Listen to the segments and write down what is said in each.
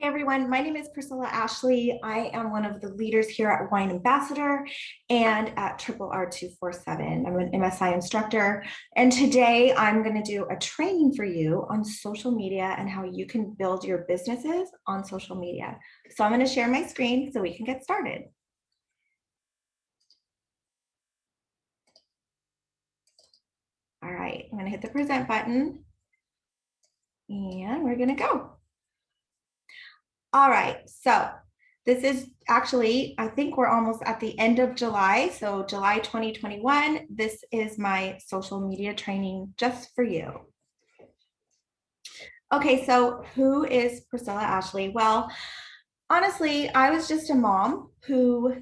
Hey everyone, my name is Priscilla Ashley. I am one of the leaders here at Wine Ambassador and at Triple R247. I'm an MSI instructor, and today I'm going to do a training for you on social media and how you can build your businesses on social media. So I'm going to share my screen so we can get started. All right, I'm going to hit the present button and we're going to go. All right, so this is actually, I think we're almost at the end of July. So July 2021, this is my social media training just for you. Okay, so who is Priscilla Ashley? Well, honestly, I was just a mom who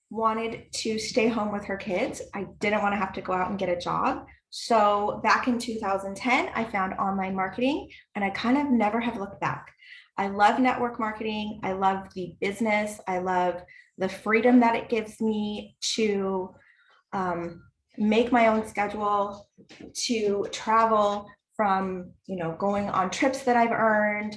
wanted to stay home with her kids. I didn't want to have to go out and get a job. So back in 2010, I found online marketing and I kind of never have looked back. I love network marketing. I love the business. I love the freedom that it gives me to make my own schedule, to travel from, going on trips that I've earned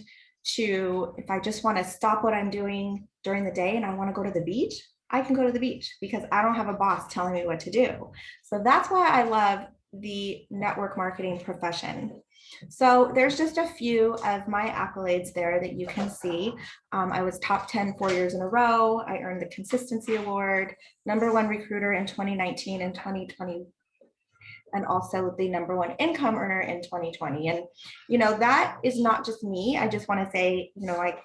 to if I just want to stop what I'm doing during the day and I want to go to the beach, I can go to the beach because I don't have a boss telling me what to do. So that's why I love the network marketing profession. So there's just a few of my accolades there that you can see. I was top 10 4 years in a row. I earned the Consistency Award, #1 recruiter in 2019 and 2020, and also the #1 income earner in 2020. And, that is not just me. I just want to say, I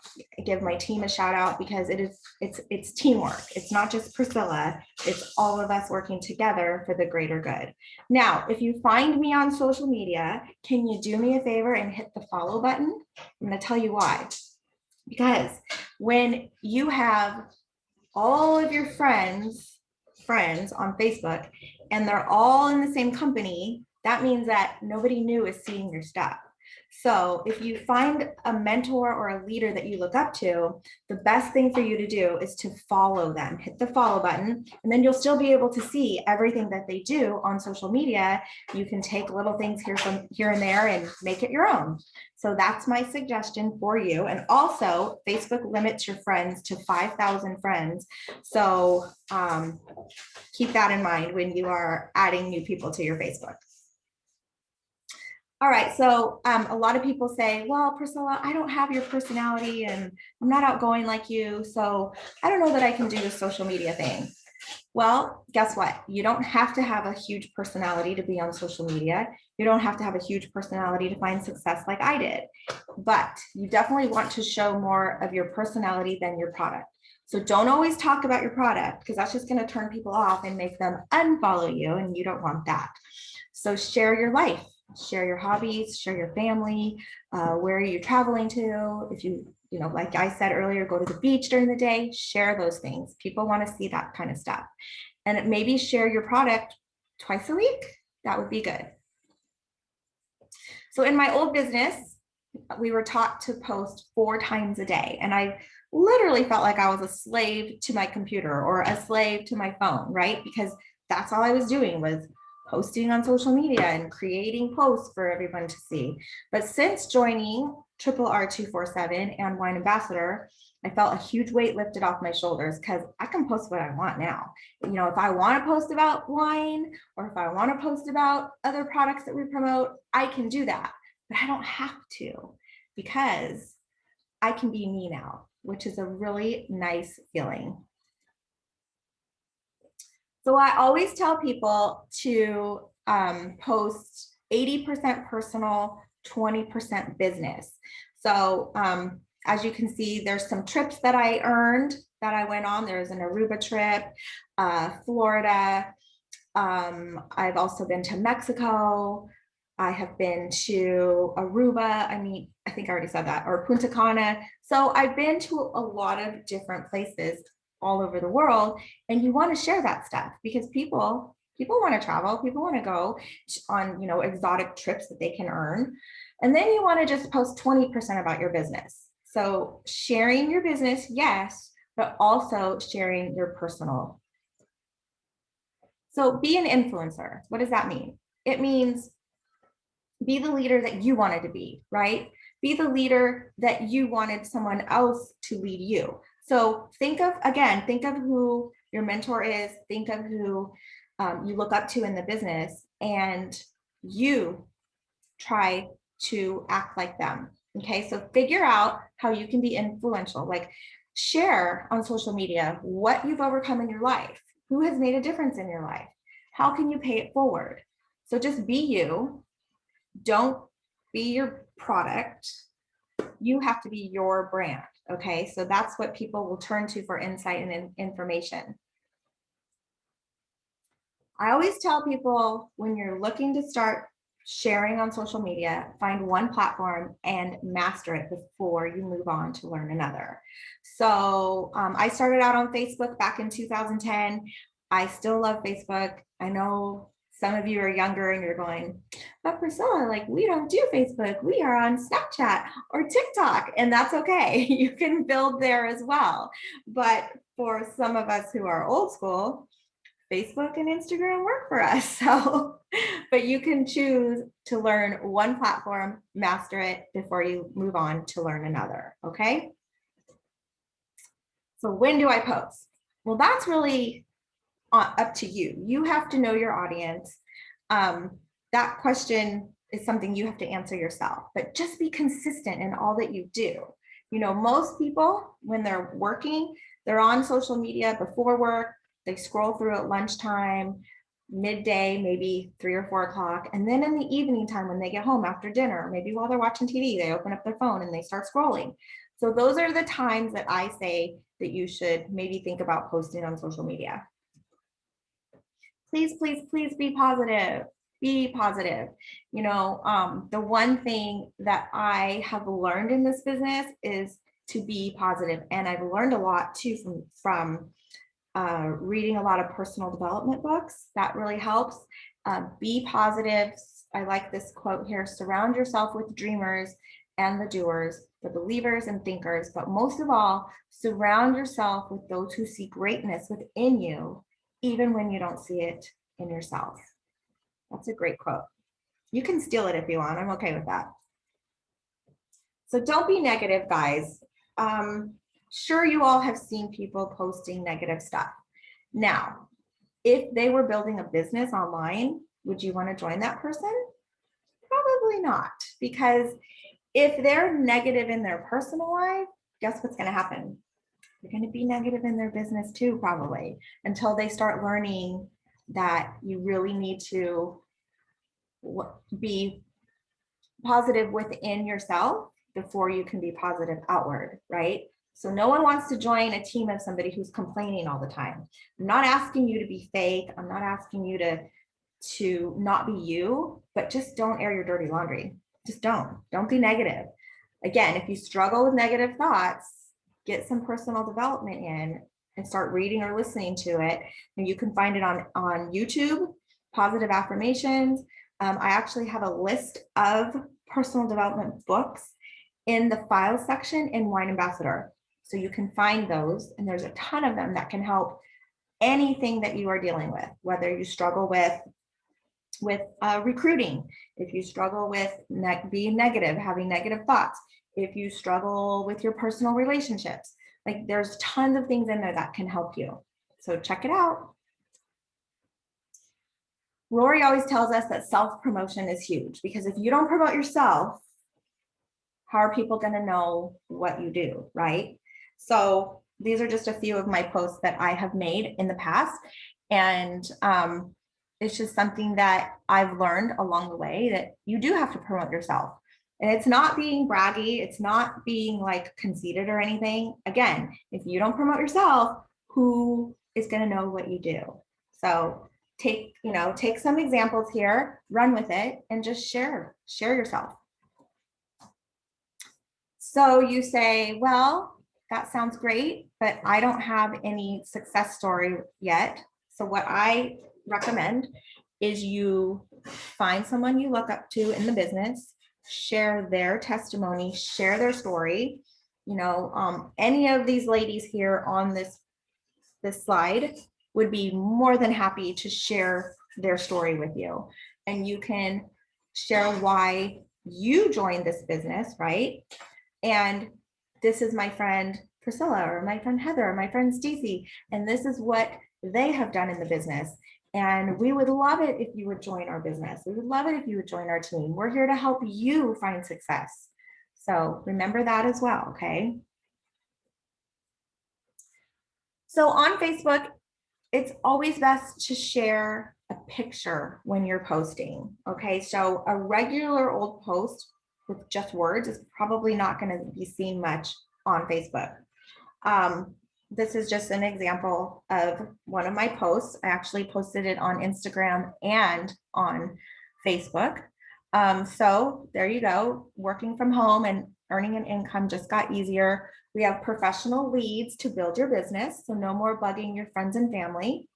give my team a shout out because it's teamwork. It's not just Priscilla. It's all of us working together for the greater good. Now, if you find me on social media, can you do me a favor and hit the follow button? I'm going to tell you why. Because when you have all of your friends on Facebook and they're all in the same company, that means that nobody new is seeing your stuff. So if you find a mentor or a leader that you look up to, the best thing for you to do is to follow them. Hit the follow button, and then you'll still be able to see everything that they do on social media. You can take little things here and there and make it your own. So that's my suggestion for you. And also, Facebook limits your friends to 5,000 friends. So keep that in mind when you are adding new people to your Facebook. All right, so a lot of people say, well, Priscilla, I don't have your personality and I'm not outgoing like you, so I don't know that I can do the social media thing. Well, guess what? You don't have to have a huge personality to be on social media. You don't have to have a huge personality to find success like I did, but you definitely want to show more of your personality than your product. So don't always talk about your product because that's just going to turn people off and make them unfollow you, and you don't want that. So share your life, share your hobbies, share your family, where are you traveling to? If you, like I said earlier, go to the beach during the day, share those things. People want to see that kind of stuff. And maybe share your product twice a week. That would be good. So in my old business, we were taught to post 4 times a day. And I literally felt like I was a slave to my computer or a slave to my phone, right? Because that's all I was doing was posting on social media and creating posts for everyone to see. But since joining Triple R247 and Wine Ambassador, I felt a huge weight lifted off my shoulders because I can post what I want now. If I want to post about wine or if I want to post about other products that we promote, I can do that. But I don't have to because I can be me now, which is a really nice feeling. So I always tell people to post 80% personal, 20% business. So as you can see, there's some trips that I earned that I went on. There's an Aruba trip, Florida. I've also been to Mexico. I have been to Aruba. I think I already said that, or Punta Cana. So I've been to a lot of different places all over the world, and you want to share that stuff because people want to travel. People want to go on, exotic trips that they can earn. And then you want to just post 20% about your business. So sharing your business, yes, but also sharing your personal. So be an influencer. What does that mean? It means be the leader that you wanted to be, right? Be the leader that you wanted someone else to lead you. So think of who your mentor is, think of who you look up to in the business, and you try to act like them. Okay, so figure out how you can be influential. Like, share on social media what you've overcome in your life, who has made a difference in your life, how can you pay it forward. So just be you. Don't be your product. You have to be your brand. Okay, so that's what people will turn to for insight and information. I always tell people, when you're looking to start sharing on social media, find one platform and master it before you move on to learn another. So I started out on Facebook back in 2010. I still love Facebook. I know some of you are younger and you're going, but Priscilla, like, we don't do Facebook. We are on Snapchat or TikTok, and that's okay. You can build there as well. But for some of us who are old school, Facebook and Instagram work for us. So, but you can choose to learn one platform, master it before you move on to learn another. Okay. So when do I post? Well, that's really up to you. You have to know your audience. That question is something you have to answer yourself, but just be consistent in all that you do. You know, most people, when they're working, they're on social media before work, they scroll through at lunchtime, midday, maybe 3 or 4 o'clock. And then in the evening time, when they get home after dinner, maybe while they're watching TV, they open up their phone and they start scrolling. So those are the times that I say that you should maybe think about posting on social media. Please, please, please be positive. Be positive. You know, the one thing that I have learned in this business is to be positive. And I've learned a lot too from reading a lot of personal development books. That really helps. Be positive. I like this quote here: surround yourself with dreamers and the doers, the believers and thinkers, but most of all, surround yourself with those who see greatness within you, even when you don't see it in yourself. That's a great quote. You can steal it if you want. I'm okay with that. So don't be negative, guys. Sure, you all have seen people posting negative stuff. Now, if they were building a business online, would you want to join that person? Probably not, because if they're negative in their personal life, guess what's going to happen? They're going to be negative in their business too, probably, until they start learning that you really need to be positive within yourself before you can be positive outward, right? So no one wants to join a team of somebody who's complaining all the time. I'm not asking you to be fake. I'm not asking you to not be you, but just don't air your dirty laundry. Just don't be negative. Again, if you struggle with negative thoughts, get some personal development in and start reading or listening to it. And you can find it on YouTube, positive affirmations. I actually have a list of personal development books in the files section in Wine Ambassador. So you can find those, and there's a ton of them that can help anything that you are dealing with, whether you struggle with recruiting, if you struggle with being negative, having negative thoughts, if you struggle with your personal relationships, like, there's tons of things in there that can help you. So check it out. Lori always tells us that self-promotion is huge, because if you don't promote yourself, how are people going to know what you do, right? So these are just a few of my posts that I have made in the past. And it's just something that I've learned along the way, that you do have to promote yourself. And it's not being braggy. It's not being like conceited or anything. Again, if you don't promote yourself, who is going to know what you do? So take some examples here, run with it, and just share yourself. So you say, well, that sounds great, but I don't have any success story yet. So what I recommend is you find someone you look up to in the business, share their testimony, share their story. You know, any of these ladies here on this slide would be more than happy to share their story with you. And you can share why you joined this business, right? And this is my friend Priscilla, or my friend Heather, or my friend Stacy, and this is what they have done in the business. And we would love it if you would join our business. We would love it if you would join our team. We're here to help you find success. So remember that as well, okay? So on Facebook, it's always best to share a picture when you're posting, okay? So a regular old post with just words is probably not going to be seen much on Facebook. This is just an example of one of my posts. I actually posted it on Instagram and on Facebook. So there you go. Working from home and earning an income just got easier. We have professional leads to build your business, so no more bugging your friends and family.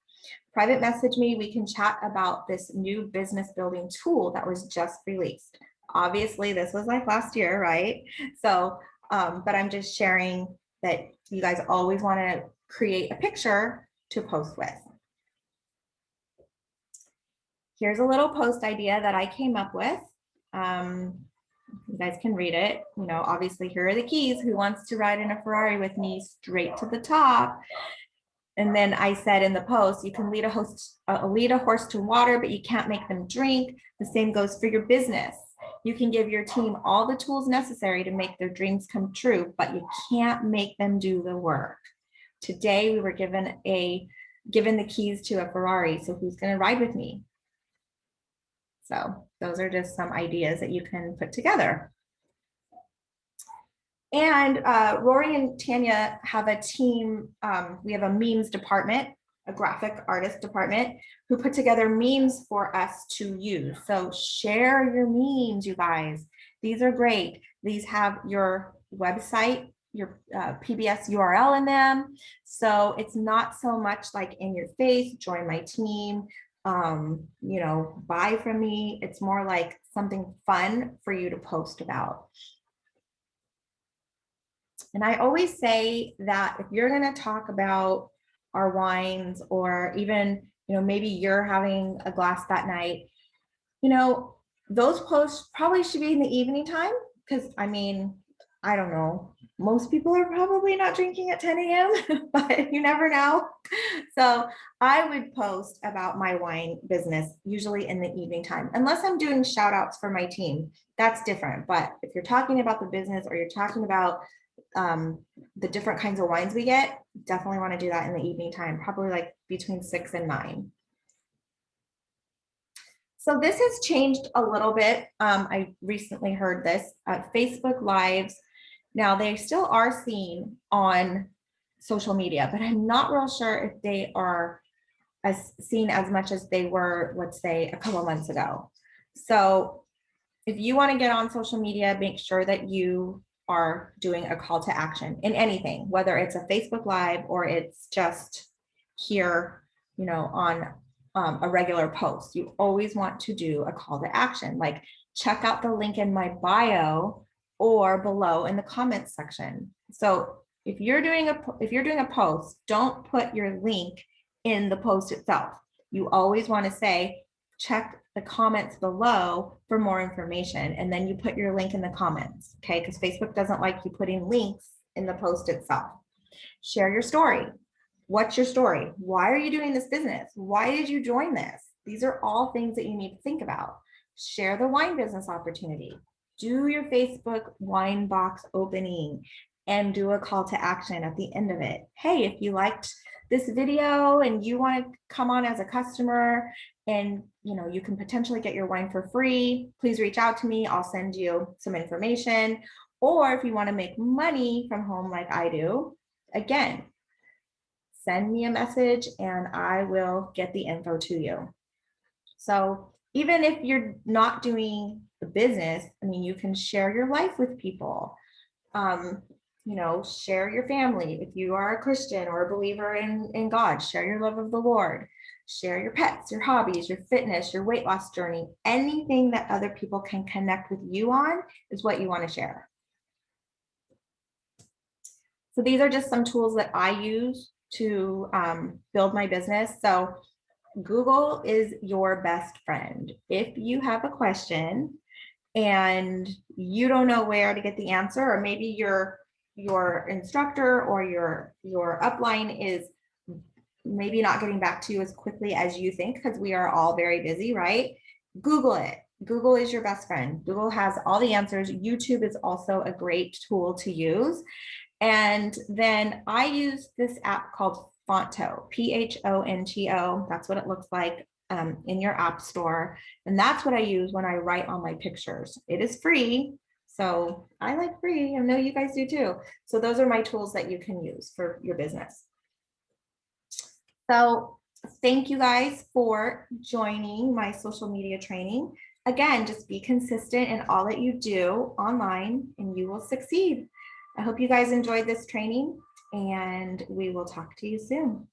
Private message me. We can chat about this new business building tool that was just released. Obviously, this was like last year, right? So, but I'm just sharing that you guys always want to create a picture to post with. Here's a little post idea that I came up with. You guys can read it. You know, obviously, here are the keys. Who wants to ride in a Ferrari with me straight to the top? And then I said in the post, you can lead a horse to water, but you can't make them drink. The same goes for your business. You can give your team all the tools necessary to make their dreams come true, but you can't make them do the work. Today, we were given the keys to a Ferrari. So who's going to ride with me? So those are just some ideas that you can put together. And Rory and Tanya have a team. We have a memes department, a graphic artist department, who put together memes for us to use. So share your memes, you guys. These are great. These have your website, your PBS URL in them. So it's not so much like in your face, join my team, you know, buy from me. It's more like something fun for you to post about. And I always say that if you're going to talk about our wines, or even, you know, maybe you're having a glass that night, you know, those posts probably should be in the evening time. Because I mean, I don't know, most people are probably not drinking at 10 a.m., but you never know. So I would post about my wine business usually in the evening time, unless I'm doing shout outs for my team. That's different. But if you're talking about the business, or you're talking about the different kinds of wines we get, definitely want to do that in the evening time, probably like between 6 and 9. So this has changed a little bit. I recently heard this Facebook Lives. Now they still are seen on social media, but I'm not real sure if they are as seen as much as they were, let's say, a couple months ago. So if you want to get on social media, make sure that you are doing a call to action in anything, whether it's a Facebook Live or it's just here, you know, on a regular post. You always want to do a call to action, like check out the link in my bio or below in the comments section. So if you're doing a post, don't put your link in the post itself. You always want to say, check the comments below for more information, and then you put your link in the comments, okay? Because Facebook doesn't like you putting links in the post itself. Share your story. What's your story? Why are you doing this business? Why did you join this? These are all things that you need to think about. Share the wine business opportunity. Do your Facebook wine box opening and do a call to action at the end of it. Hey, if you liked this video and you want to come on as a customer, and you know, you can potentially get your wine for free, please reach out to me. I'll send you some information. Or if you want to make money from home like I do, again, send me a message and I will get the info to you. So even if you're not doing the business, I mean, you can share your life with people. You know, share your family. If you are a Christian or a believer in God, share your love of the Lord. Share your pets, your hobbies, your fitness, your weight loss journey. Anything that other people can connect with you on is what you want to share. So these are just some tools that I use to build my business. So Google is your best friend. If you have a question, and you don't know where to get the answer, or maybe your instructor or your upline is maybe not getting back to you as quickly as you think, because we are all very busy, right? Google it. Google is your best friend. Google has all the answers. YouTube is also a great tool to use. And then I use this app called Fonto, Phonto. That's what it looks like in your app store. And that's what I use when I write on my pictures. It is free. So I like free. I know you guys do too. So those are my tools that you can use for your business. So thank you guys for joining my social media training. Again, just be consistent in all that you do online and you will succeed. I hope you guys enjoyed this training and we will talk to you soon.